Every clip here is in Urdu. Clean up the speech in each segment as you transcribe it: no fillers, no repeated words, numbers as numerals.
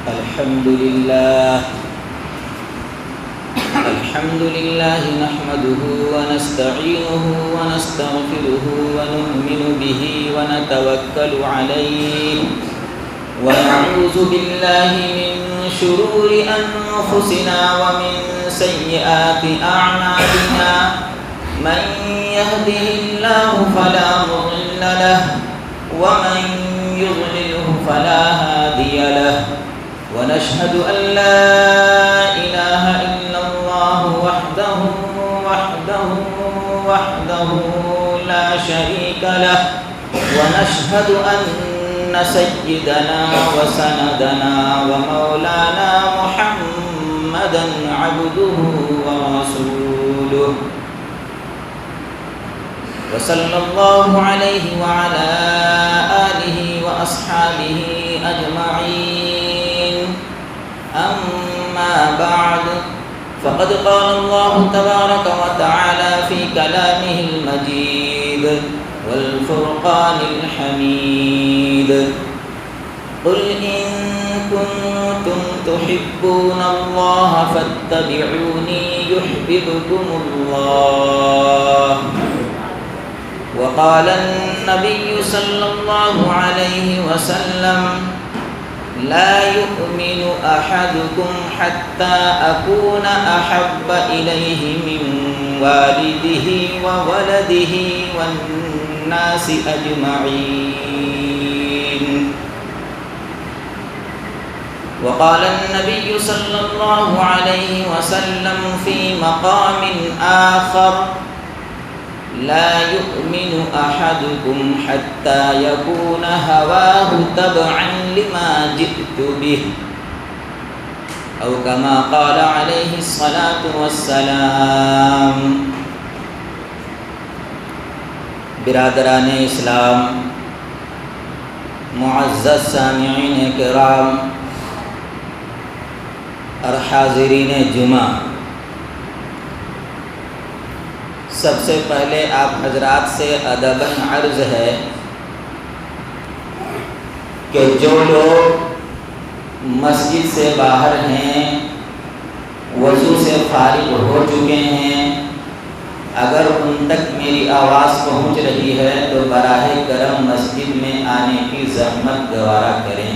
الحمد لله نحمده ونستعينه ونستغفره ونؤمن به ونتوكل عليه ونعوذ بالله من شرور أنفسنا ومن سيئات أعمالنا من يهده الله فلا مضل له ومن يضلله فلا هادي له ونشهد أن لا إله إلا الله وحده لا شريك له ونشهد أن سيدنا وسندنا ومولانا محمدا عبده ورسوله وصلى الله عليه وعلى آله وأصحابه أجمعين أما بعد فقد قال الله تبارك وتعالى في كلامه المجيد والفرقان الحميد قل إن كنتم تحبون الله فاتبعوني يحببكم الله وقال النبي صلى الله عليه وسلم لا يؤمن أحدكم حتى أكون أحب إليه من والده وولده والناس أجمعين وقال النبي صلى الله عليه وسلم في مقام آخر لا يؤمن أحدكم حتى يكون هواه تبعا لما جئت به أو كما قال عليه الصلاة والسلام. برادران اسلام، معزز سامعین کرام اور حاضرین جمعہ، سب سے پہلے آپ حضرات سے ادباً عرض ہے کہ جو لوگ مسجد سے باہر ہیں، وضو سے فارغ ہو چکے ہیں، اگر ان تک میری آواز پہنچ رہی ہے تو براہ کرم مسجد میں آنے کی زحمت گوارا کریں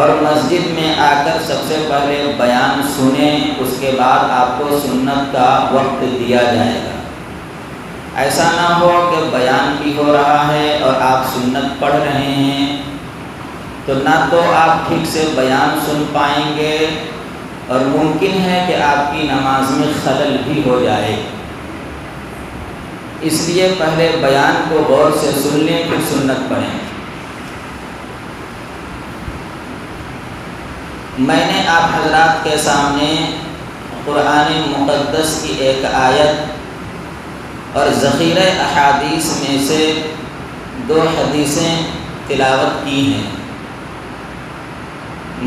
اور مسجد میں آ کر سب سے پہلے بیان سنیں، اس کے بعد آپ کو سنت کا وقت دیا جائے گا. ایسا نہ ہو کہ بیان بھی ہو رہا ہے اور آپ سنت پڑھ رہے ہیں تو نہ تو آپ ٹھیک سے بیان سن پائیں گے اور ممکن ہے کہ آپ کی نماز میں خلل بھی ہو جائے. اس لیے پہلے بیان کو غور سے سن لیں پھر سنت پڑھیں. میں نے آپ حضرات کے سامنے قرآن مقدس کی ایک آیت اور ذخیرہ احادیث میں سے 2 حدیثیں تلاوت کی ہیں.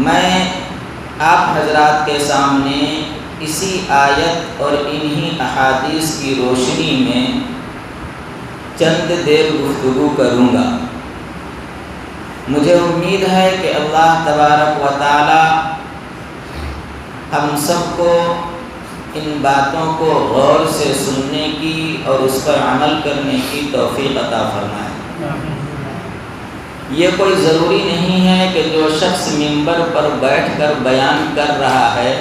میں آپ حضرات کے سامنے اسی آیت اور انہی احادیث کی روشنی میں چند دیر گفتگو کروں گا. مجھے امید ہے کہ اللہ تبارک و تعالی ہم سب کو ان باتوں کو غور سے سننے کی اور اس پر عمل کرنے کی توفیق عطا فرمائے. یہ کوئی ضروری نہیں ہے کہ جو شخص منبر پر بیٹھ کر بیان کر رہا ہے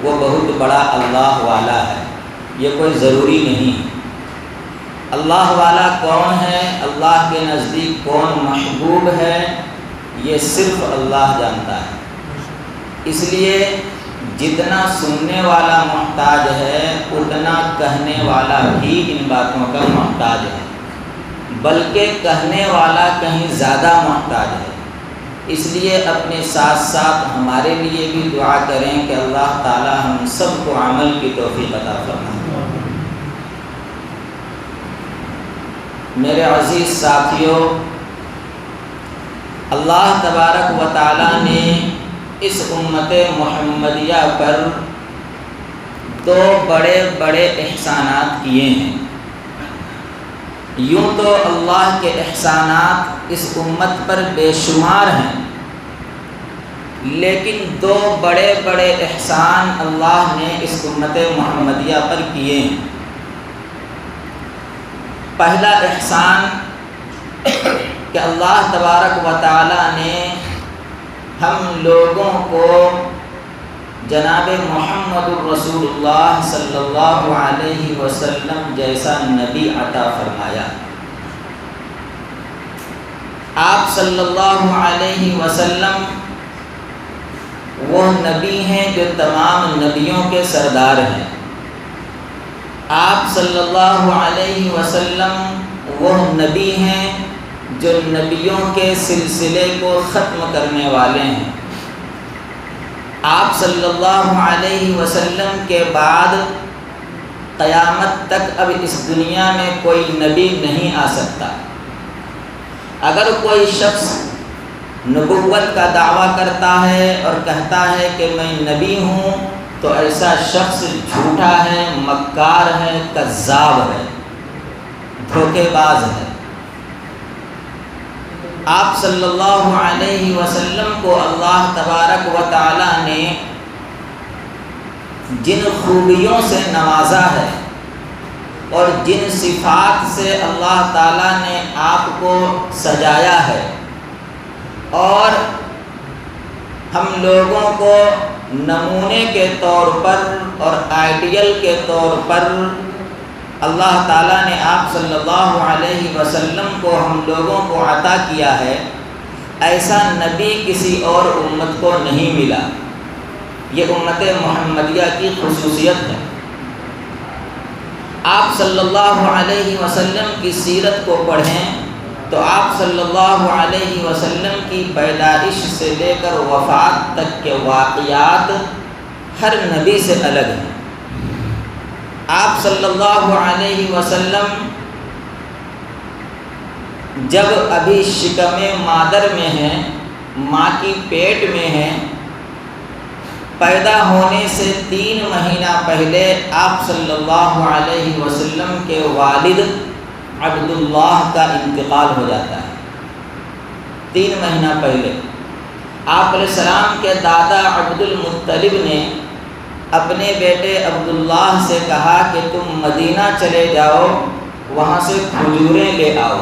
وہ بہت بڑا اللہ والا ہے، یہ کوئی ضروری نہیں. اللہ والا کون ہے، اللہ کے نزدیک کون محبوب ہے، یہ صرف اللہ جانتا ہے. اس لیے جتنا سننے والا محتاج ہے اتنا کہنے والا بھی ان باتوں کا محتاج ہے، بلکہ کہنے والا کہیں زیادہ محتاج ہے. اس لیے اپنے ساتھ ساتھ ہمارے لیے بھی دعا کریں کہ اللہ تعالی ہم سب کو عمل کی توفیق عطا فرمائے. میرے عزیز ساتھیوں، اللہ تبارک و تعالی نے اس امت محمدیہ پر 2 بڑے بڑے احسانات کیے ہیں. یوں تو اللہ کے احسانات اس امت پر بے شمار ہیں، لیکن دو بڑے بڑے احسان اللہ نے اس امت محمدیہ پر کیے ہیں۔ پہلا احسان کہ اللہ تبارک و تعالی نے ہم لوگوں کو جناب محمد الرسول اللہ صلی اللہ علیہ وسلم جیسا نبی عطا فرمایا۔ آپ صلی اللہ علیہ وسلم وہ نبی ہیں جو تمام نبیوں کے سردار ہیں۔ آپ صلی اللہ علیہ وسلم وہ نبی ہیں جو نبیوں کے سلسلے کو ختم کرنے والے ہیں۔ آپ صلی اللہ علیہ وسلم کے بعد قیامت تک اب اس دنیا میں کوئی نبی نہیں آ سکتا۔ اگر کوئی شخص نبوت کا دعویٰ کرتا ہے اور کہتا ہے کہ میں نبی ہوں تو ایسا شخص جھوٹا ہے، مکار ہے، کذاب ہے، دھوکے باز ہے۔ آپ صلی اللہ علیہ وسلم کو اللہ تبارک و تعالی نے جن خوبیوں سے نوازا ہے اور جن صفات سے اللہ تعالیٰ نے آپ کو سجایا ہے، اور ہم لوگوں کو نمونے کے طور پر اور آئیڈیل کے طور پر اللہ تعالیٰ نے آپ صلی اللہ علیہ وسلم کو ہم لوگوں کو عطا کیا ہے، ایسا نبی کسی اور امت کو نہیں ملا۔ یہ امت محمدیہ کی خصوصیت ہے۔ آپ صلی اللہ علیہ وسلم کی سیرت کو پڑھیں تو آپ صلی اللہ علیہ وسلم کی پیدائش سے لے کر وفات تک کے واقعات ہر نبی سے الگ ہیں۔ آپ صلی اللہ علیہ وسلم جب ابھی شکم مادر میں ہیں، ماں کی پیٹ میں ہیں، پیدا ہونے سے 3 مہینہ پہلے آپ صلی اللہ علیہ وسلم کے والد عبداللہ کا انتقال ہو جاتا ہے۔ 3 مہینہ پہلے آپ علیہ السلام کے دادا عبد المطلب نے اپنے بیٹے عبداللہ سے کہا کہ تم مدینہ چلے جاؤ، وہاں سے کھجوریں لے آؤ۔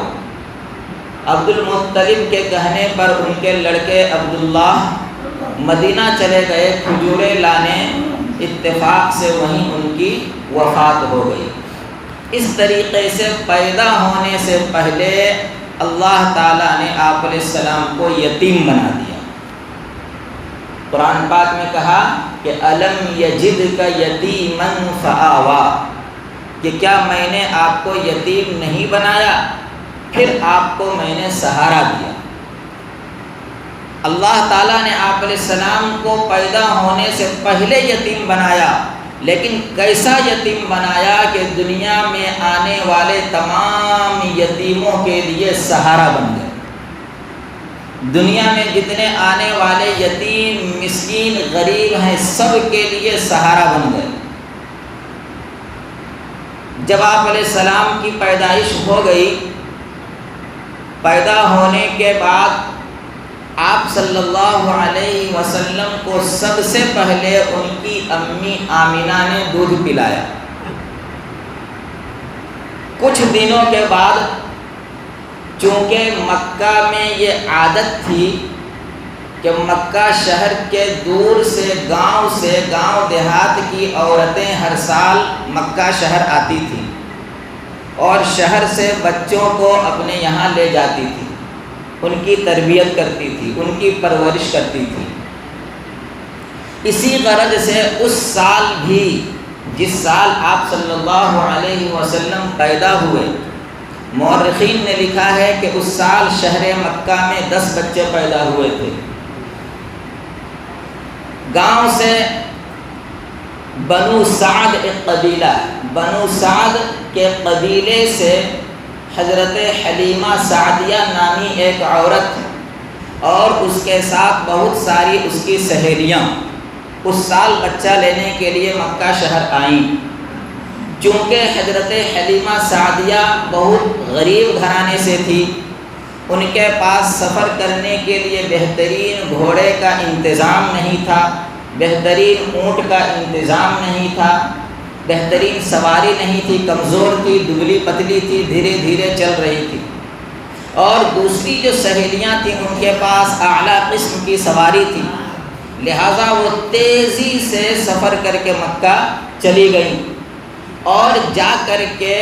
عبد المطلب کے کہنے پر ان کے لڑکے عبداللہ مدینہ چلے گئے کھجوریں لانے، اتفاق سے وہیں ان کی وفات ہو گئی۔ اس طریقے سے پیدا ہونے سے پہلے اللہ تعالیٰ نے آپ علیہ السلام کو یتیم بنا دیا۔ قرآن پاک میں کہا کہ الم یجدک یتیما فآویٰ، کہ کیا میں نے آپ کو یتیم نہیں بنایا، پھر آپ کو میں نے سہارا دیا۔ اللہ تعالیٰ نے آپ علیہ السلام کو پیدا ہونے سے پہلے یتیم بنایا، لیکن کیسا یتیم بنایا کہ دنیا میں آنے والے تمام یتیموں کے لیے سہارا بن گئے۔ دنیا میں جتنے آنے والے یتیم، مسکین، غریب ہیں، سب کے لیے سہارا بن گئے۔ جب آپ علیہ السلام کی پیدائش ہو گئی، پیدا ہونے کے بعد آپ صلی اللہ علیہ وسلم کو سب سے پہلے ان کی امی آمینہ نے دودھ پلایا۔ کچھ دنوں کے بعد چونکہ مکہ میں یہ عادت تھی کہ مکہ شہر کے دور سے گاؤں دیہات کی عورتیں ہر سال مکہ شہر آتی تھیں اور شہر سے بچوں کو اپنے یہاں لے جاتی تھی، ان کی تربیت کرتی تھی، ان کی پرورش کرتی تھی۔ اسی غرض سے اس سال بھی جس سال آپ صلی اللہ علیہ وسلم پیدا ہوئے، مورخین نے لکھا ہے کہ اس سال شہر مکہ میں 10 بچے پیدا ہوئے تھے۔ گاؤں سے بنو سعد ایک قبیلہ، بنو سعد کے قبیلے سے حضرت حلیمہ سعدیہ نامی ایک عورت اور اس کے ساتھ بہت ساری اس کی سہیلیاں اس سال بچہ لینے کے لیے مکہ شہر آئیں۔ چونکہ حضرت حلیمہ سعدیہ بہت غریب گھرانے سے تھی ان کے پاس سفر کرنے کے لیے بہترین گھوڑے کا انتظام نہیں تھا، بہترین اونٹ کا انتظام نہیں تھا، بہترین سواری نہیں تھی، کمزور تھی، دبلی پتلی تھی، دھیرے دھیرے چل رہی تھی۔ اور دوسری جو سہیلیاں تھیں ان کے پاس اعلیٰ قسم کی سواری تھی، لہٰذا وہ تیزی سے سفر کر کے مکہ چلی گئیں اور جا کر کے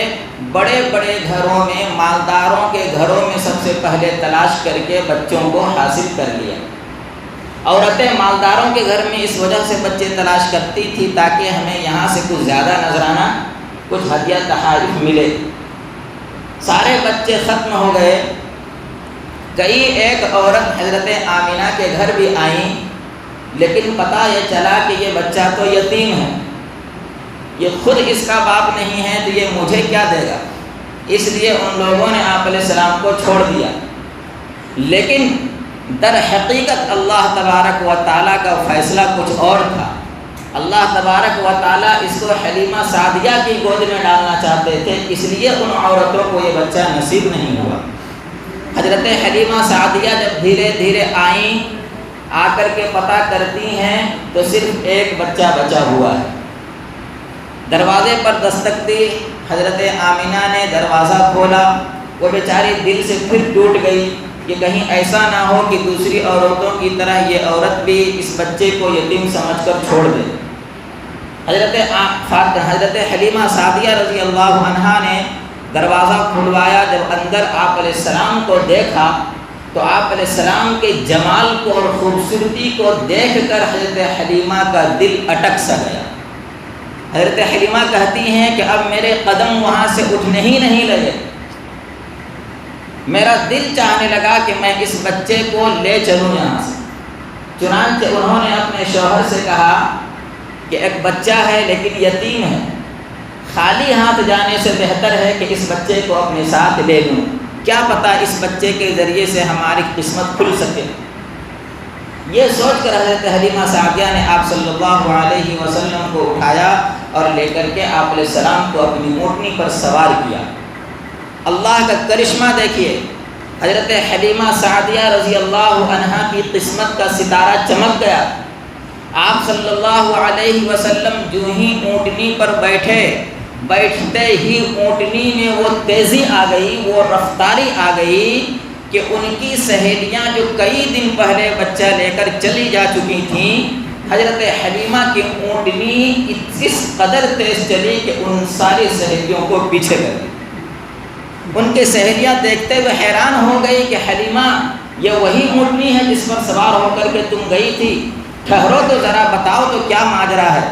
بڑے بڑے گھروں میں، مالداروں کے گھروں میں سب سے پہلے تلاش کر کے بچوں کو حاصل کر لیا۔ عورتیں مالداروں کے گھر میں اس وجہ سے بچے تلاش کرتی تھی تاکہ ہمیں یہاں سے کچھ زیادہ نذرانہ، کچھ ہدیہ تحائف ملے۔ سارے بچے ختم ہو گئے، ایک عورت حضرت آمینہ کے گھر بھی آئیں، لیکن پتہ یہ چلا کہ یہ بچہ تو یتیم ہے، یہ خود اس کا باپ نہیں ہے تو یہ مجھے کیا دے گا، اس لیے ان لوگوں نے آپ علیہ السلام کو چھوڑ دیا۔ لیکن در حقیقت اللہ تبارک و تعالیٰ کا فیصلہ کچھ اور تھا۔ اللہ تبارک و تعالیٰ اس کو حلیمہ سعدیہ کی گود میں ڈالنا چاہتے تھے، اس لیے ان عورتوں کو یہ بچہ نصیب نہیں ہوا۔ حضرت حلیمہ سعدیہ جب دھیرے دھیرے آئیں، آ کر کے پتہ کرتی ہیں تو صرف ایک بچہ بچا ہوا ہے۔ دروازے پر دستک دی، حضرت آمینہ نے دروازہ کھولا، وہ بیچاری دل سے پھر ٹوٹ گئی کہ کہیں ایسا نہ ہو کہ دوسری عورتوں کی طرح یہ عورت بھی اس بچے کو یتیم سمجھ کر چھوڑ دے۔ حضرت حلیمہ سعدیہ رضی اللہ عنہا نے دروازہ کھلوایا، جب اندر آپ علیہ السلام کو دیکھا تو آپ علیہ السلام کے جمال کو اور خوبصورتی کو دیکھ کر حضرت حلیمہ کا دل اٹک سا گیا۔ حضرت حلیمہ کہتی ہیں کہ اب میرے قدم وہاں سے اٹھنے ہی نہیں لگے، میرا دل چاہنے لگا کہ میں اس بچے کو لے چلوں یہاں سے۔ چنانچہ انہوں نے اپنے شوہر سے کہا کہ ایک بچہ ہے لیکن یتیم ہے، خالی ہاتھ جانے سے بہتر ہے کہ اس بچے کو اپنے ساتھ لے لوں، کیا پتہ اس بچے کے ذریعے سے ہماری قسمت کھل سکے۔ یہ سوچ کر حضرت حلیمہ سعدیہ نے آپ صلی اللہ علیہ وسلم کو اٹھایا اور لے کر کے آپ علیہ السلام کو اپنی اونٹنی پر سوار کیا۔ اللہ کا کرشمہ دیکھیے، حضرت حلیمہ سعدیہ رضی اللہ عنہا کی قسمت کا ستارہ چمک گیا۔ آپ صلی اللہ علیہ وسلم جو ہی اونٹنی پر بیٹھتے ہی اونٹنی میں وہ تیزی آ گئی، وہ رفتاری آ گئی کہ ان کی سہیلیاں جو کئی دن پہلے بچہ لے کر چلی جا چکی تھیں، حضرت حلیمہ کی اونٹنی اس قدر تیز چلی کہ ان ساری سہیلیوں کو پیچھے کر دی۔ ان کے سہیلیاں دیکھتے ہوئے حیران ہو گئی کہ حلیمہ یہ وہی اونٹنی ہے جس پر سوار ہو کر کے تم گئی تھی، ٹھہرو تو ذرا بتاؤ تو کیا ماجرا ہے۔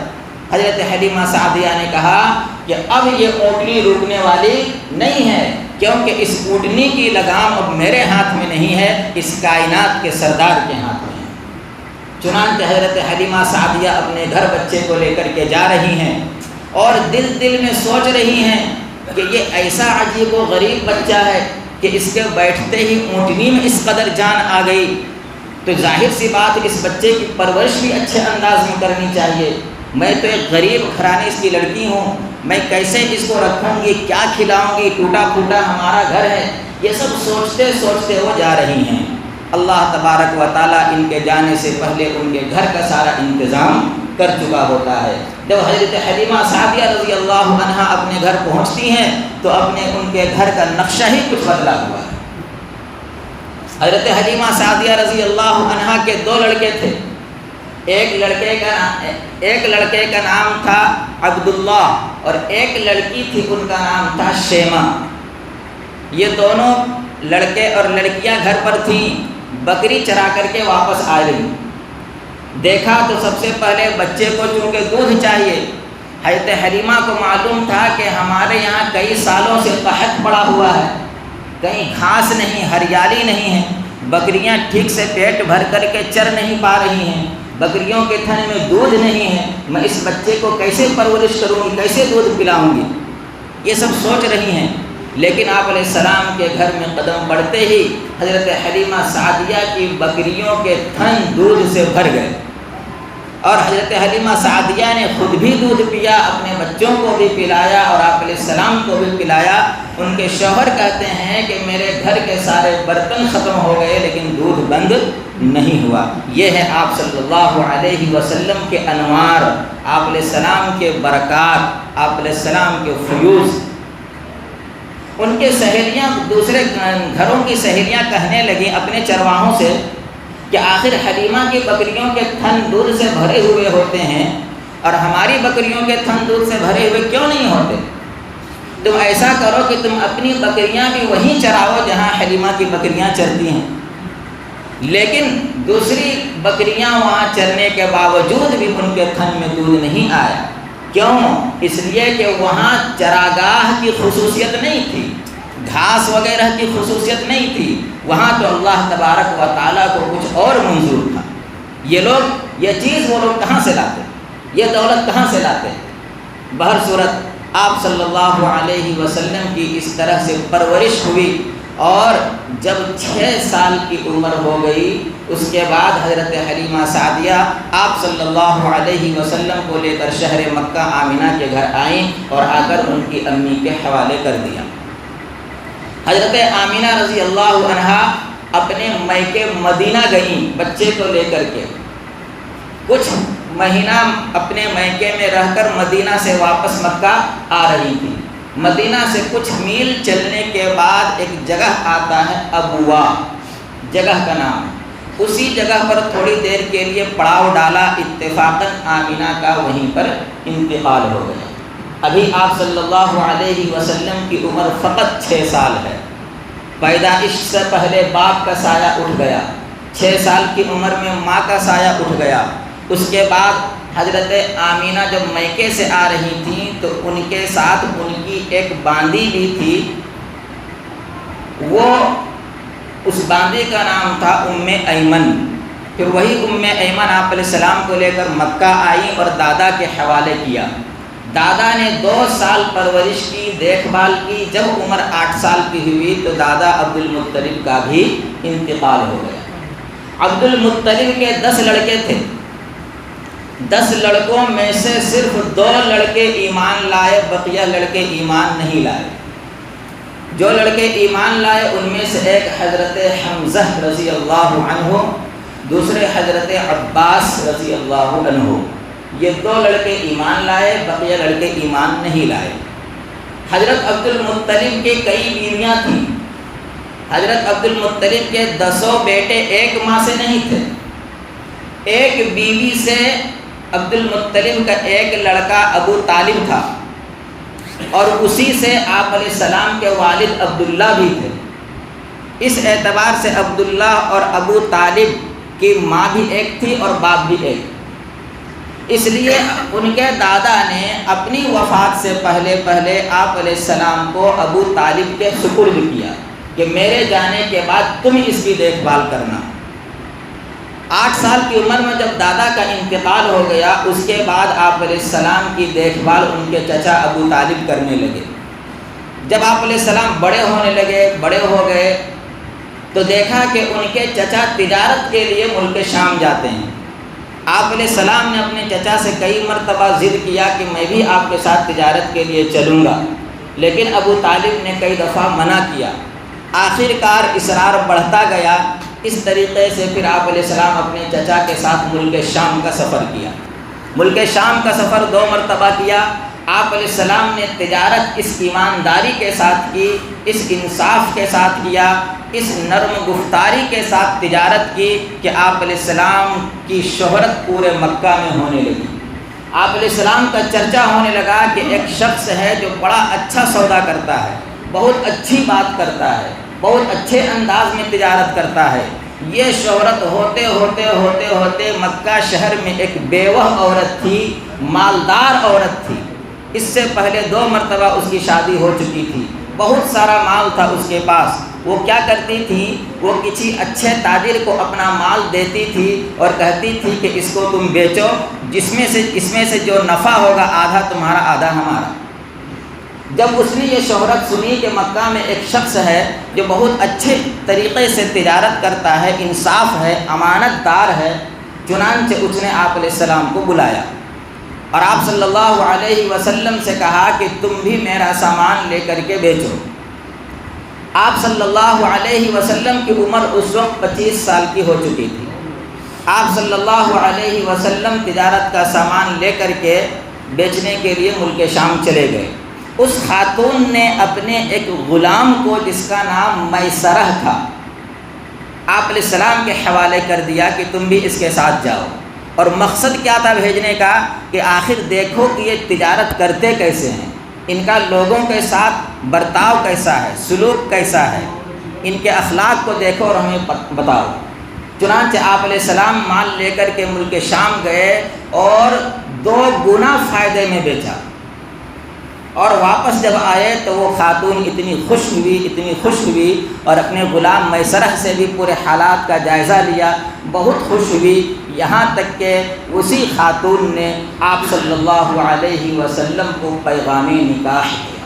حضرت حلیمہ سعدیہ نے کہا کہ اب یہ اونٹنی رکنے والی نہیں ہے، کیونکہ اس اونٹنی کی لگام اب میرے ہاتھ میں نہیں ہے، اس کائنات کے سردار کے ہاتھ میں ہے۔ چنانچہ حضرت حلیمہ سعدیہ اپنے گھر بچے کو لے کر کے جا رہی ہیں اور دل میں سوچ رہی ہیں کہ یہ ایسا عجیب و غریب بچہ ہے کہ اس کے بیٹھتے ہی اونٹنی میں اس قدر جان آ گئی، تو ظاہر سی بات اس بچے کی پرورش بھی اچھے انداز میں کرنی چاہیے۔ میں تو ایک غریب گھرانے کی لڑکی ہوں، میں کیسے اس کو رکھوں گی، کیا کھلاؤں گی، ٹوٹا پھوٹا ہمارا گھر ہے۔ یہ سب سوچتے وہ جا رہی ہیں۔ اللہ تبارک و تعالیٰ ان کے جانے سے پہلے ان کے گھر کا سارا انتظام کر چکا ہوتا ہے۔ جب حضرت حلیمہ سعدیہ رضی اللہ عنہا اپنے گھر پہنچتی ہیں تو ان کے گھر کا نقشہ ہی کچھ بدلا ہوا ہے۔ حضرت حلیمہ سعدیہ رضی اللہ عنہا کے 2 لڑکے تھے، ایک لڑکے کا نام تھا عبداللہ اور ایک لڑکی تھی، ان کا نام تھا شیمہ۔ یہ دونوں لڑکے اور لڑکیاں گھر پر تھیں، بکری چرا کر کے واپس آ رہی۔ دیکھا تو سب سے پہلے بچے کو چونکہ دودھ چاہیے، حضرت حلیمہ کو معلوم تھا کہ ہمارے یہاں کئی سالوں سے قحط پڑا ہوا ہے، کہیں گھاس نہیں، ہریالی نہیں ہے، بکریاں ٹھیک سے پیٹ بھر کر کے چر نہیں پا رہی ہیں، بکریوں کے تھن میں دودھ نہیں ہے، میں اس بچے کو کیسے پرورش کروں گی، کیسے دودھ پلاؤں گی، یہ سب سوچ رہی ہیں۔ لیکن آپ علیہ السلام کے گھر میں قدم پڑتے ہی حضرت حلیمہ سعدیہ کی بکریوں کے تھن دودھ سے بھر گئے۔ اور حضرت حلیمہ سعدیہ نے خود بھی دودھ پیا، اپنے بچوں کو بھی پلایا اور آپ علیہ السلام کو بھی پلایا۔ ان کے شوہر کہتے ہیں کہ میرے گھر کے سارے برتن ختم ہو گئے لیکن دودھ بند نہیں ہوا۔ یہ ہے آپ صلی اللہ علیہ وسلم کے انوار، آپ علیہ السلام کے برکات، آپ علیہ السلام کے فیوز۔ ان کے سہیلیاں، دوسرے گھروں کی سہیلیاں کہنے لگیں اپنے چرواہوں سے کہ آخر حلیمہ کی بکریوں کے تھن دودھ سے بھرے ہوئے ہوتے ہیں اور ہماری بکریوں کے تھن دودھ سے بھرے ہوئے کیوں نہیں ہوتے؟ تم ایسا کرو کہ تم اپنی بکریاں بھی وہیں چراؤ جہاں حلیمہ کی بکریاں چرتی ہیں۔ لیکن دوسری بکریاں وہاں چرنے کے باوجود بھی ان کے تھن میں دودھ نہیں آیا۔ کیوں؟ اس لیے کہ وہاں چراگاہ کی خصوصیت نہیں تھی، گھاس وغیرہ کی خصوصیت نہیں تھی، وہاں تو اللہ تبارک و تعالیٰ کو کچھ اور منظور تھا۔ یہ چیز وہ لوگ کہاں سے لاتے، یہ دولت کہاں سے لاتے؟ بہرصورت آپ صلی اللہ علیہ وسلم کی اس طرح سے پرورش ہوئی، اور جب 6 سال کی عمر ہو گئی اس کے بعد حضرت حلیمہ سعدیہ آپ صلی اللہ علیہ وسلم کو لے کر شہر مکہ آمنہ کے گھر آئیں اور آ کر ان کی امی کے حوالے کر دیا۔ حضرت آمنہ رضی اللہ عنہا اپنے میکے مدینہ گئیں بچے کو لے کر کے، کچھ مہینہ اپنے میکے میں رہ کر مدینہ سے واپس مکہ آ رہی تھی۔ مدینہ سے کچھ میل چلنے کے بعد ایک جگہ آتا ہے ابوا، جگہ کا نام ہے، اسی جگہ پر تھوڑی دیر کے لیے پڑاؤ ڈالا، اتفاقاً آمنہ کا وہیں پر انتقال ہو گیا۔ ابھی آپ صلی اللہ علیہ وسلم کی عمر فقط 6 سال ہے۔ پیدائش سے پہلے باپ کا سایہ اٹھ گیا، 6 سال کی عمر میں ماں کا سایہ اٹھ گیا۔ اس کے بعد حضرت آمینہ جب میکے سے آ رہی تھیں تو ان کے ساتھ ان کی ایک باندی بھی تھی، وہ اس باندی کا نام تھا ام ایمن۔ پھر وہی ام ایمن آپ علیہ السلام کو لے کر مکہ آئی اور دادا کے حوالے کیا۔ دادا نے 2 سال پرورش کی، دیکھ بھال کی۔ جب عمر 8 سال کی ہوئی تو دادا عبد المطلب کا بھی انتقال ہو گیا۔ عبد المطلب کے 10 لڑکے تھے، 10 لڑکوں میں سے صرف 2 لڑکے ایمان لائے، بقیہ لڑکے ایمان نہیں لائے۔ جو لڑکے ایمان لائے ان میں سے ایک حضرت حمزہ رضی اللہ عنہ، دوسرے حضرت عباس رضی اللہ عنہ۔ یہ 2 لڑکے ایمان لائے، بقیہ لڑکے ایمان نہیں لائے۔ حضرت عبد المطلب کے کئی بیویاں تھیں۔ حضرت عبد المطلب کے 10 بیٹے ایک ماں سے نہیں تھے۔ ایک بیوی سے عبد المطلب کا ایک لڑکا ابو طالب تھا، اور اسی سے آپ علیہ السلام کے والد عبداللہ بھی تھے۔ اس اعتبار سے عبداللہ اور ابو طالب کی ماں بھی ایک تھی اور باپ بھی ایک۔ اس لیے ان کے دادا نے اپنی وفات سے پہلے آپ علیہ السلام کو ابو طالب کے سپرد کیا کہ میرے جانے کے بعد تم اس کی دیکھ بھال کرنا۔ 8 سال کی عمر میں جب دادا کا انتقال ہو گیا، اس کے بعد آپ علیہ السلام کی دیکھ بھال ان کے چچا ابو طالب کرنے لگے۔ جب آپ علیہ السلام بڑے ہونے لگے، بڑے ہو گئے، تو دیکھا کہ ان کے چچا تجارت کے لیے ملک شام جاتے ہیں۔ آپ علیہ السلام نے اپنے چچا سے کئی مرتبہ ضد کیا کہ میں بھی آپ کے ساتھ تجارت کے لیے چلوں گا، لیکن ابو طالب نے کئی دفعہ منع کیا۔ آخر کار اصرار بڑھتا گیا۔ اس طریقے سے پھر آپ علیہ السلام اپنے چچا کے ساتھ ملک شام کا سفر کیا۔ ملک شام کا سفر 2 مرتبہ کیا۔ آپ علیہ السلام نے تجارت اس ایمانداری کے ساتھ کی، اس انصاف کے ساتھ کیا، اس نرم گفتاری کے ساتھ تجارت کی کہ آپ علیہ السلام کی شہرت پورے مکہ میں ہونے لگی۔ آپ علیہ السلام کا چرچا ہونے لگا کہ ایک شخص ہے جو بڑا اچھا سودا کرتا ہے، بہت اچھی بات کرتا ہے، بہت اچھے انداز میں تجارت کرتا ہے۔ یہ شہرت ہوتے ہوتے ہوتے ہوتے مکہ شہر میں ایک بیوہ عورت تھی، مالدار عورت تھی۔ اس سے پہلے 2 مرتبہ اس کی شادی ہو چکی تھی، بہت سارا مال تھا اس کے پاس۔ وہ کیا کرتی تھی؟ وہ کسی اچھے تاجر کو اپنا مال دیتی تھی اور کہتی تھی کہ اس کو تم بیچو، اس میں سے جو نفع ہوگا آدھا تمہارا آدھا ہمارا۔ جب اس نے یہ شہرت سنی کہ مکہ میں ایک شخص ہے جو بہت اچھے طریقے سے تجارت کرتا ہے، انصاف ہے، امانت دار ہے، چنانچہ اس نے آپ علیہ السلام کو بلایا اور آپ صلی اللہ علیہ وسلم سے کہا کہ تم بھی میرا سامان لے کر کے بیچو۔ آپ صلی اللہ علیہ وسلم کی عمر اس وقت 25 سال کی ہو چکی تھی۔ آپ صلی اللہ علیہ وسلم تجارت کا سامان لے کر کے بیچنے کے لیے ملک شام چلے گئے۔ اس خاتون نے اپنے ایک غلام کو جس کا نام میسرہ تھا آپ علیہ السلام کے حوالے کر دیا کہ تم بھی اس کے ساتھ جاؤ، اور مقصد کیا تھا بھیجنے کا کہ آخر دیکھو کہ یہ تجارت کرتے کیسے ہیں، ان کا لوگوں کے ساتھ برتاؤ کیسا ہے، سلوک کیسا ہے، ان کے اخلاق کو دیکھو اور ہمیں بتاؤ۔ چنانچہ آپ علیہ السلام مال لے کر کے ملک شام گئے اور 2 گنا فائدے میں بیچا، اور واپس جب آئے تو وہ خاتون اتنی خوش ہوئی اور اپنے غلام میسرہ سے بھی پورے حالات کا جائزہ لیا، بہت خوش ہوئی، یہاں تک کہ اسی خاتون نے آپ صلی اللہ علیہ وسلم کو پیغام نکاح دیا۔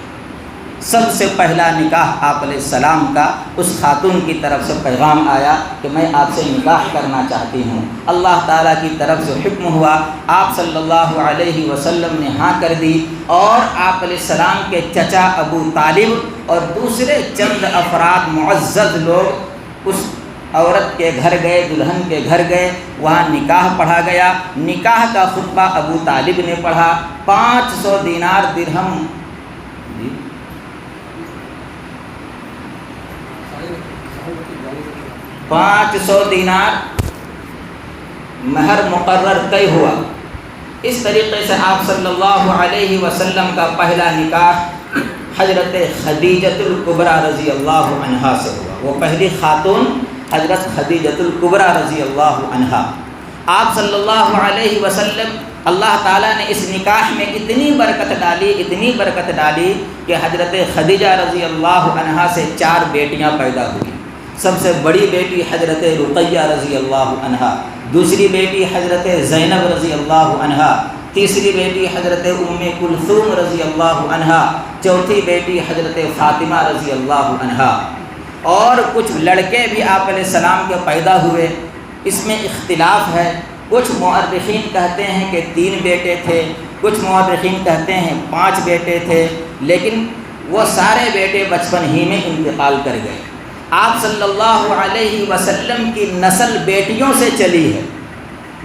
سب سے پہلا نکاح آپ علیہ السلام کا اس خاتون کی طرف سے پیغام آیا کہ میں آپ سے نکاح کرنا چاہتی ہوں۔ اللہ تعالیٰ کی طرف سے حکم ہوا، آپ صلی اللہ علیہ وسلم نے ہاں کر دی، اور آپ علیہ السلام کے چچا ابو طالب اور دوسرے چند افراد معزز لوگ اس عورت کے گھر گئے، دلہن کے گھر گئے، وہاں نکاح پڑھا گیا۔ نکاح کا خطبہ ابو طالب نے پڑھا، 500 دینار درہم 500 دینار مہر مقرر طے ہوا۔ اس طریقے سے آپ صلی اللہ علیہ وسلم کا پہلا نکاح حضرت خدیجۃ الکبریٰ رضی اللہ عنہا سے ہوا۔ وہ پہلی خاتون حضرت خدیجۃ الکبریٰ رضی اللہ عنہا۔ آپ صلی اللہ علیہ وسلم، اللہ تعالیٰ نے اس نکاح میں اتنی برکت ڈالی کہ حضرت خدیجہ رضی اللہ عنہا سے 4 بیٹیاں پیدا ہوئیں۔ سب سے بڑی بیٹی حضرت رقیہ رضی اللہ عنہا، دوسری بیٹی حضرت زینب رضی اللہ عنہا، تیسری بیٹی حضرت ام کلثوم رضی اللہ عنہا، چوتھی بیٹی حضرت فاطمہ رضی اللہ عنہا۔ اور کچھ لڑکے بھی آپ علیہ السلام کے پیدا ہوئے، اس میں اختلاف ہے، کچھ مورخین کہتے ہیں کہ 3 بیٹے تھے، کچھ مورخین کہتے ہیں 5 بیٹے تھے، لیکن وہ سارے بیٹے بچپن ہی میں انتقال کر گئے۔ آپ صلی اللہ علیہ وسلم کی نسل بیٹیوں سے چلی ہے۔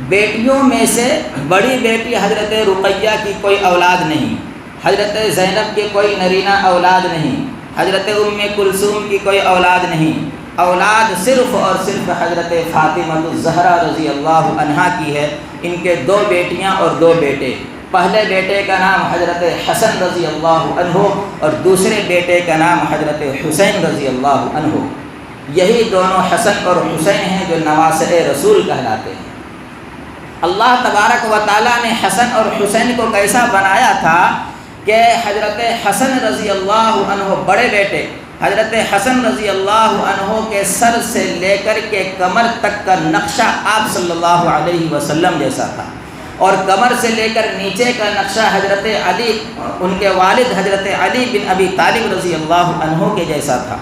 بیٹیوں میں سے بڑی بیٹی حضرت رقیہ کی کوئی اولاد نہیں، حضرت زینب کی کوئی نرینہ اولاد نہیں، حضرت ام کلثوم کی کوئی اولاد نہیں، اولاد صرف اور صرف حضرت فاطمہ الزہرا رضی اللہ عنہا کی ہے۔ ان کے 2 بیٹیاں اور 2 بیٹے، پہلے بیٹے کا نام حضرت حسن رضی اللہ عنہ اور دوسرے بیٹے کا نام حضرت حسین رضی اللہ عنہ۔ یہی دونوں حسن اور حسین ہیں جو نواسۂ رسول کہلاتے ہیں۔ اللہ تبارک و تعالیٰ نے حسن اور حسین کو کیسا بنایا تھا کہ حضرت حسن رضی اللہ عنہ بڑے بیٹے حضرت حسن رضی اللہ عنہ کے سر سے لے کر کے کمر تک کا نقشہ آپ صلی اللہ علیہ وسلم جیسا تھا، اور کمر سے لے کر نیچے کا نقشہ حضرت علی، ان کے والد حضرت علی بن ابی طالب رضی اللہ عنہ کے جیسا تھا،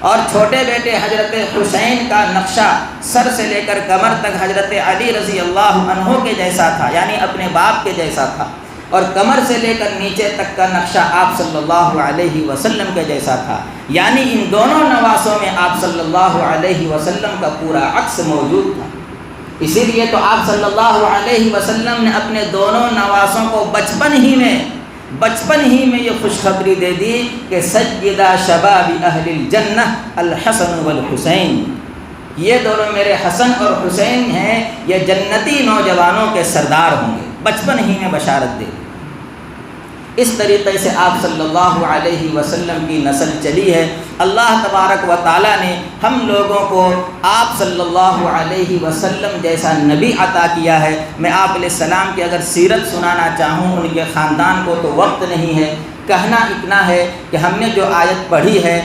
اور چھوٹے بیٹے حضرت حسین کا نقشہ سر سے لے کر کمر تک حضرت علی رضی اللہ عنہ کے جیسا تھا، یعنی اپنے باپ کے جیسا تھا، اور کمر سے لے کر نیچے تک کا نقشہ آپ صلی اللہ علیہ وسلم کے جیسا تھا، یعنی ان دونوں نواسوں میں آپ صلی اللہ علیہ وسلم کا پورا عکس موجود تھا۔ اسی لیے تو آپ صلی اللہ علیہ وسلم نے اپنے دونوں نواسوں کو بچپن ہی میں یہ خوشخبری دے دی کہ سیدہ شباب اہل الجنہ الحسن والحسین، یہ دونوں میرے حسن اور حسین ہیں، یہ جنتی نوجوانوں کے سردار ہوں گے، بچپن ہی میں بشارت دے دی۔ اس طریقے سے آپ صلی اللہ علیہ وسلم کی نسل چلی ہے۔ اللہ تبارک و تعالیٰ نے ہم لوگوں کو آپ صلی اللہ علیہ وسلم جیسا نبی عطا کیا ہے۔ میں آپ علیہ السلام کی اگر سیرت سنانا چاہوں ان کے خاندان کو تو وقت نہیں ہے، کہنا اتنا ہے کہ ہم نے جو آیت پڑھی ہے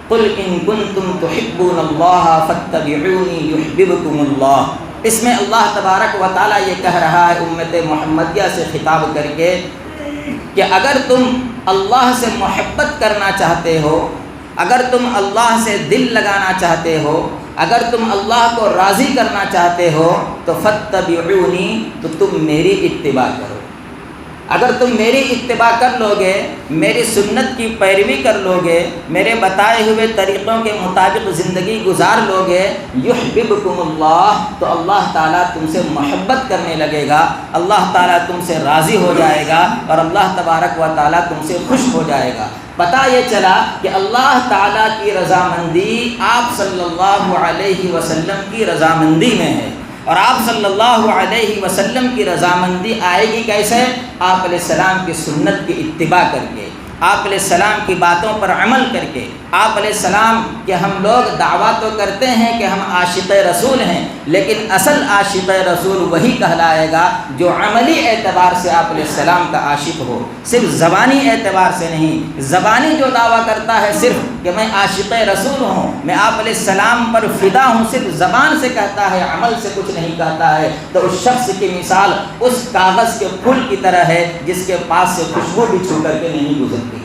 قُلْ إِن كُنتُمْ تُحِبُّونَ اللَّهَ فَاتَّبِعُونِي يُحْبِبْكُمُ اللَّهُ، اس میں اللہ تبارک و تعالیٰ یہ کہہ رہا ہے امت محمدیہ سے خطاب کر کے کہ اگر تم اللہ سے محبت کرنا چاہتے ہو، اگر تم اللہ سے دل لگانا چاہتے ہو، اگر تم اللہ کو راضی کرنا چاہتے ہو تو فاتبعونی، تو تم میری اتباع کرو۔ اگر تم میری اتباع کر لو گے، میری سنت کی پیروی کر لو گے، میرے بتائے ہوئے طریقوں کے مطابق زندگی گزار لو گے، یحببکم اللہ، تو اللہ تعالیٰ تم سے محبت کرنے لگے گا، اللہ تعالیٰ تم سے راضی ہو جائے گا، اور اللہ تبارک و تعالیٰ تم سے خوش ہو جائے گا۔ پتہ یہ چلا کہ اللہ تعالیٰ کی رضامندی آپ صلی اللہ علیہ وسلم کی رضامندی میں ہے، اور آپ صلی اللہ علیہ وسلم کی رضامندی آئے گی کیسے؟ آپ علیہ السلام کی سنت کی اتباع کر کے، آپ علیہ السلام کی باتوں پر عمل کر کے۔ آپ علیہ السلام کہ ہم لوگ دعویٰ تو کرتے ہیں کہ ہم عاشق رسول ہیں، لیکن اصل عاشق رسول وہی کہلائے گا جو عملی اعتبار سے آپ علیہ السلام کا عاشق ہو، صرف زبانی اعتبار سے نہیں۔ زبانی جو دعویٰ کرتا ہے صرف کہ میں عاشق رسول ہوں، میں آپ علیہ السلام پر فدا ہوں، صرف زبان سے کہتا ہے، عمل سے کچھ نہیں کہتا ہے، تو اس شخص کی مثال اس کاغذ کے پھول کی طرح ہے جس کے پاس سے خوشبو بھی چھو کر کے نہیں گزرتی۔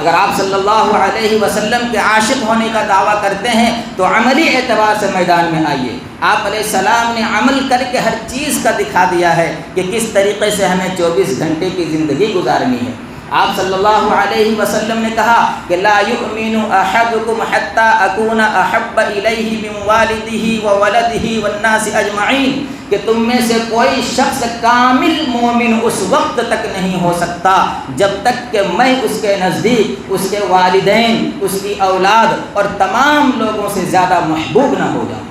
اگر آپ صلی اللہ علیہ وسلم کے عاشق ہونے کا دعویٰ کرتے ہیں تو عملی اعتبار سے میدان میں آئیے۔ آپ علیہ السلام نے عمل کر کے ہر چیز کا دکھا دیا ہے کہ کس طریقے سے ہمیں 24 گھنٹے کی زندگی گزارنی ہے۔ آپ صلی اللہ علیہ وسلم نے کہا کہ لا یؤمن احدکم حتی اکون احب الیہ من والدہ وولدہ والناس اجمعین، کہ تم میں سے کوئی شخص کامل مومن اس وقت تک نہیں ہو سکتا جب تک کہ میں اس کے نزدیک اس کے والدین، اس کی اولاد اور تمام لوگوں سے زیادہ محبوب نہ ہو جاؤں۔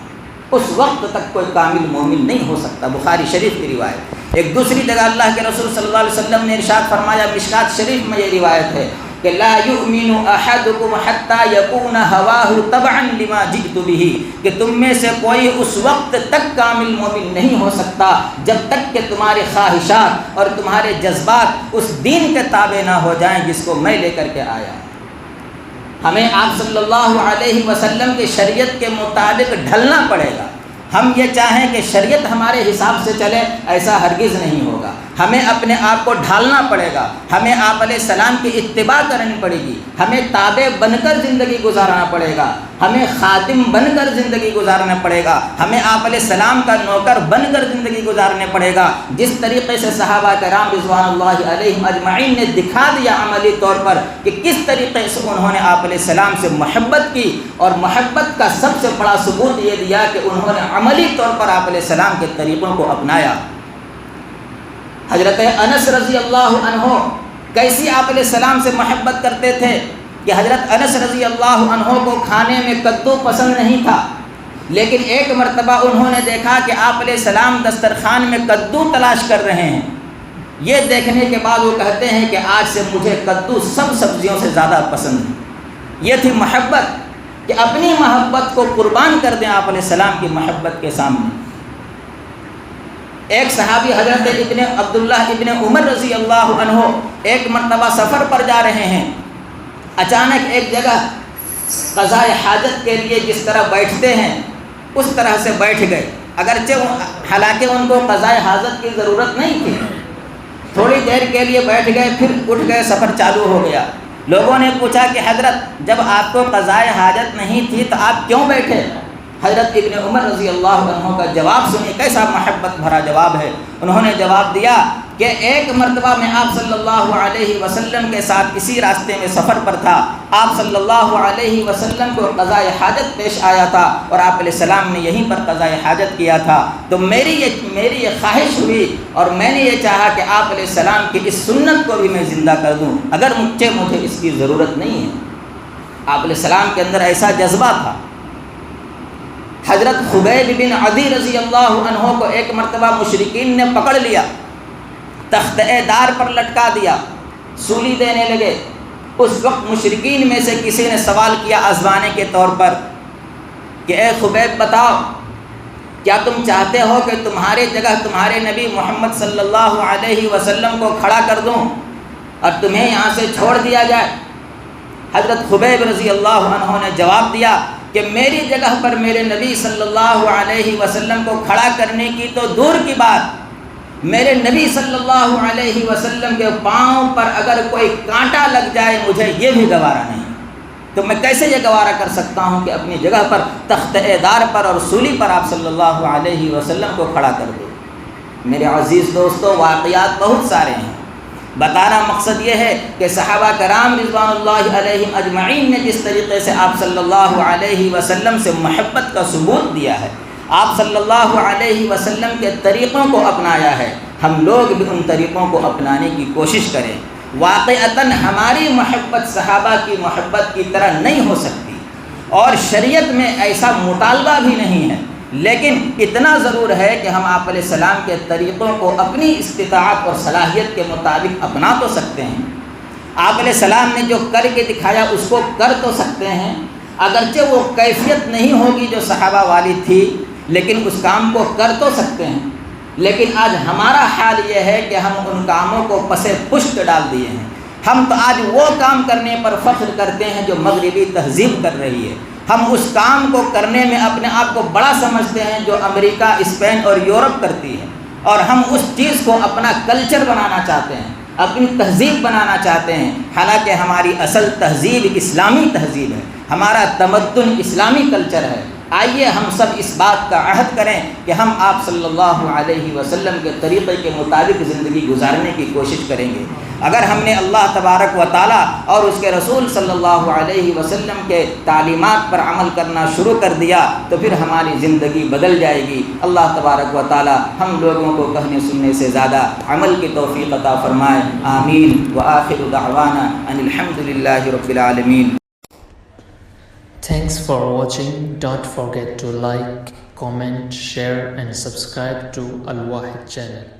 اس وقت تک کوئی کامل مومن نہیں ہو سکتا۔ بخاری شریف کی روایت۔ ایک دوسری جگہ اللہ کے رسول صلی اللہ علیہ وسلم نے ارشاد فرمایا، مشکات شریف میں یہ روایت ہے کہ لا یؤمن احدکم حتی یکون ہواہ تبعا لما جئت بہ، کہ تم میں سے کوئی اس وقت تک کامل مومن نہیں ہو سکتا جب تک کہ تمہارے خواہشات اور تمہارے جذبات اس دین کے تابع نہ ہو جائیں جس کو میں لے کر کے آیا۔ ہمیں آپ صلی اللہ علیہ وسلم کی شریعت کے مطابق ڈھلنا پڑے گا۔ ہم یہ چاہیں کہ شریعت ہمارے حساب سے چلے، ایسا ہرگز نہیں ہوگا۔ ہمیں اپنے آپ کو ڈھالنا پڑے گا، ہمیں آپ علیہ السلام کی اتباع کرنی پڑے گی، ہمیں تابع بن کر زندگی گزارنا پڑے گا، ہمیں خادم بن کر زندگی گزارنا پڑے گا، ہمیں آپ علیہ السلام کا نوکر بن کر زندگی گزارنے پڑے گا۔ جس طریقے سے صحابہ کرام رضوان اللہ علیہم اجمعین نے دکھا دیا عملی طور پر کہ کس طریقے سے انہوں نے آپ علیہ السلام سے محبت کی، اور محبت کا سب سے بڑا ثبوت یہ دیا کہ انہوں نے عملی طور پر آپ علیہ السلام کے طریقوں کو اپنایا۔ حضرت انس رضی اللہ عنہ کیسی آپ علیہ السلام سے محبت کرتے تھے کہ حضرت انس رضی اللہ عنہ کو کھانے میں کدو پسند نہیں تھا، لیکن ایک مرتبہ انہوں نے دیکھا کہ آپ علیہ السلام دسترخوان میں کدو تلاش کر رہے ہیں۔ یہ دیکھنے کے بعد وہ کہتے ہیں کہ آج سے مجھے کدو سب سبزیوں سے زیادہ پسند ہے۔ یہ تھی محبت کہ اپنی محبت کو قربان کر دیں آپ علیہ السلام کی محبت کے سامنے۔ ایک صحابی حضرت عبداللہ ابن عمر رضی اللہ عنہ ایک مرتبہ سفر پر جا رہے ہیں، اچانک ایک جگہ قضاء حاجت کے لیے جس طرح بیٹھتے ہیں اس طرح سے بیٹھ گئے، اگرچہ حالانکہ ان کو قضاء حاجت کی ضرورت نہیں تھی۔ تھوڑی دیر کے لیے بیٹھ گئے، پھر اٹھ گئے، سفر چالو ہو گیا۔ لوگوں نے پوچھا کہ حضرت جب آپ کو قضاء حاجت نہیں تھی تو آپ کیوں بیٹھے؟ حضرت ابن عمر رضی اللہ عنہ کا جواب سنیں، کیسا محبت بھرا جواب ہے۔ انہوں نے جواب دیا کہ ایک مرتبہ میں آپ صلی اللہ علیہ وسلم کے ساتھ اسی راستے میں سفر پر تھا، آپ صلی اللہ علیہ وسلم کو قضاء حاجت پیش آیا تھا اور آپ علیہ السلام نے یہیں پر قضاء حاجت کیا تھا، تو میری یہ خواہش ہوئی اور میں نے یہ چاہا کہ آپ علیہ السلام کی اس سنت کو بھی میں زندہ کر دوں، اگر مجھے اس کی ضرورت نہیں ہے۔ آپ علیہ السلام کے اندر ایسا جذبہ تھا۔ حضرت خبیب بن عدی رضی اللہ عنہ کو ایک مرتبہ مشرکین نے پکڑ لیا، تختہ دار پر لٹکا دیا، سولی دینے لگے۔ اس وقت مشرکین میں سے کسی نے سوال کیا آزمانے کے طور پر کہ اے خبیب بتاؤ، کیا تم چاہتے ہو کہ تمہارے جگہ تمہارے نبی محمد صلی اللہ علیہ وسلم کو کھڑا کر دوں اور تمہیں یہاں سے چھوڑ دیا جائے؟ حضرت خبیب رضی اللہ عنہ نے جواب دیا کہ میری جگہ پر میرے نبی صلی اللہ علیہ وسلم کو کھڑا کرنے کی تو دور کی بات، میرے نبی صلی اللہ علیہ وسلم کے پاؤں پر اگر کوئی کانٹا لگ جائے مجھے یہ بھی گوارا نہیں۔ تو میں کیسے یہ گوارا کر سکتا ہوں کہ اپنی جگہ پر تخت دار پر اور سولی پر آپ صلی اللہ علیہ وسلم کو کھڑا کر دوں۔ میرے عزیز دوستو، واقعات بہت سارے ہیں، بتانا مقصد یہ ہے کہ صحابہ کرام رضوان اللہ علیہم اجمعین نے جس طریقے سے آپ صلی اللہ علیہ وسلم سے محبت کا ثبوت دیا ہے، آپ صلی اللہ علیہ وسلم کے طریقوں کو اپنایا ہے، ہم لوگ بھی ان طریقوں کو اپنانے کی کوشش کریں۔ واقعتاً ہماری محبت صحابہ کی محبت کی طرح نہیں ہو سکتی، اور شریعت میں ایسا مطالبہ بھی نہیں ہے، لیکن اتنا ضرور ہے کہ ہم آپ علیہ السلام کے طریقوں کو اپنی استطاعت اور صلاحیت کے مطابق اپنا تو سکتے ہیں۔ آپ علیہ السلام نے جو کر کے دکھایا اس کو کر تو سکتے ہیں، اگرچہ وہ کیفیت نہیں ہوگی جو صحابہ والی تھی، لیکن اس کام کو کر تو سکتے ہیں۔ لیکن آج ہمارا حال یہ ہے کہ ہم ان کاموں کو پس پشت ڈال دیے ہیں۔ ہم تو آج وہ کام کرنے پر فخر کرتے ہیں جو مغربی تہذیب کر رہی ہے، ہم اس کام کو کرنے میں اپنے آپ کو بڑا سمجھتے ہیں جو امریکہ، اسپین اور یورپ کرتی ہے، اور ہم اس چیز کو اپنا کلچر بنانا چاہتے ہیں، اپنی تہذیب بنانا چاہتے ہیں، حالانکہ ہماری اصل تہذیب اسلامی تہذیب ہے، ہمارا تمدن اسلامی کلچر ہے۔ آئیے ہم سب اس بات کا عہد کریں کہ ہم آپ صلی اللہ علیہ وسلم کے طریقے کے مطابق زندگی گزارنے کی کوشش کریں گے۔ اگر ہم نے اللہ تبارک و تعالیٰ اور اس کے رسول صلی اللہ علیہ وسلم کے تعلیمات پر عمل کرنا شروع کر دیا تو پھر ہماری زندگی بدل جائے گی۔ اللہ تبارک و تعالیٰ ہم لوگوں کو کہنے سننے سے زیادہ عمل کی توفیق عطا فرمائے، آمین۔ وآخر دعوانا ان الحمد للہ رب العالمین۔ Thanks for watching. Don't forget to like, comment, share and subscribe to Al Wahid channel.